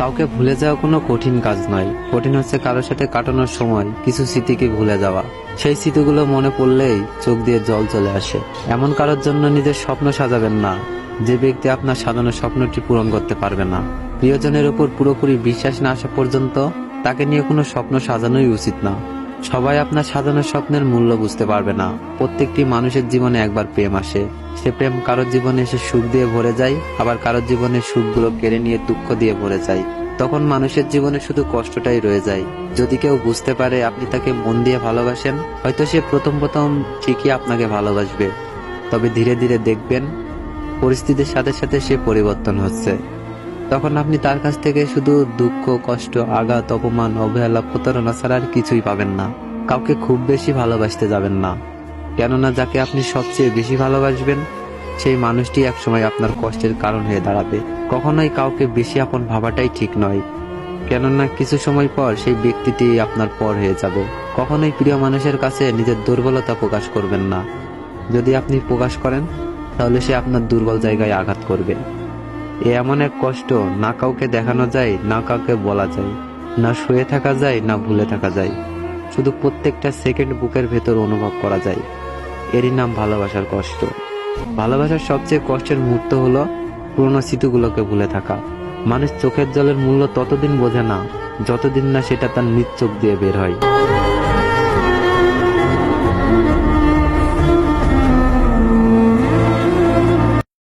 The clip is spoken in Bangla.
কাউকে ভুলে যাওয়া কোনো কঠিন কাজ নয়, কঠিন হচ্ছে কারোর সাথে কাটানোর সময় কিছু স্মৃতিকে ভুলে যাওয়া। সেই স্মৃতিগুলো মনে পড়লেই চোখ দিয়ে জল চলে আসে। এমন কারোর জন্য নিজের স্বপ্ন সাজাবেন না যে ব্যক্তি আপনার সাজানো স্বপ্নটি পূরণ করতে পারবে না। প্রিয়জনের উপর পুরোপুরি বিশ্বাস না আসা পর্যন্ত তাকে নিয়ে কোনো স্বপ্ন সাজানোই উচিত না। সবাই আপনার সাজানো স্বপ্নের মূল্য বুঝতে পারবে না। প্রত্যেকটি মানুষের জীবনে একবার প্রেম আসে, সে প্রেম কারোর জীবনে এসে সুখ দিয়ে ভরে যায়, আবার কারোর জীবনে সুখগুলো কেড়ে নিয়ে দুঃখ দিয়ে ভরে যায়। তখন মানুষের জীবনে শুধু কষ্টটাই রয়ে যায়। যদি কেউ বুঝতে পারে আপনি তাকে মন দিয়ে ভালোবাসেন, হয়তো সে প্রথম প্রথম ঠিকই আপনাকে ভালোবাসবে, তবে ধীরে ধীরে দেখবেন পরিস্থিতির সাথে সাথে সে পরিবর্তন হচ্ছে। তখন আপনি তার কাছ থেকে শুধু দুঃখ, কষ্ট, আঘাত, অপমান, অবহেলা, প্রতারণা ছাড়া আর কিছুই পাবেন না। কাউকে খুব বেশি ভালোবাসতে যাবেন না, কেননা যাকে আপনি সবচেয়ে বেশি ভালোবাসবেন সেই মানুষটি একসময় আপনার কষ্টের কারণ হয়ে দাঁড়াবে। কখনোই কাউকে বেশি আপন ভাবাটাই ঠিক নয়, কেননা কিছু সময় পর সেই ব্যক্তিটি আপনার পর হয়ে যাবে। কখনোই প্রিয় মানুষের কাছে নিজের দুর্বলতা প্রকাশ করবেন না। যদি আপনি প্রকাশ করেন তাহলে সে আপনার দুর্বল জায়গায় আঘাত করবে। এমন এক কষ্ট না কাউকে দেখানো যায়, না কাউকে বলা যায়, না শুয়ে থাকা যায়, না ভুলে থাকা যায়। শুধু প্রত্যেকটা সেকেন্ড বুকের ভেতর অনুভব করা যায়। এরই নাম ভালোবাসার কষ্ট। ভালোবাসার সবচেয়ে কষ্টের মুহূর্ত হলো পুরোনো স্মৃতিগুলোকে ভুলে থাকা। মানুষ চোখের জলের মূল্য ততদিন বোঝে না যতদিন না সেটা তার নিজ চোখ দিয়ে বের হয়।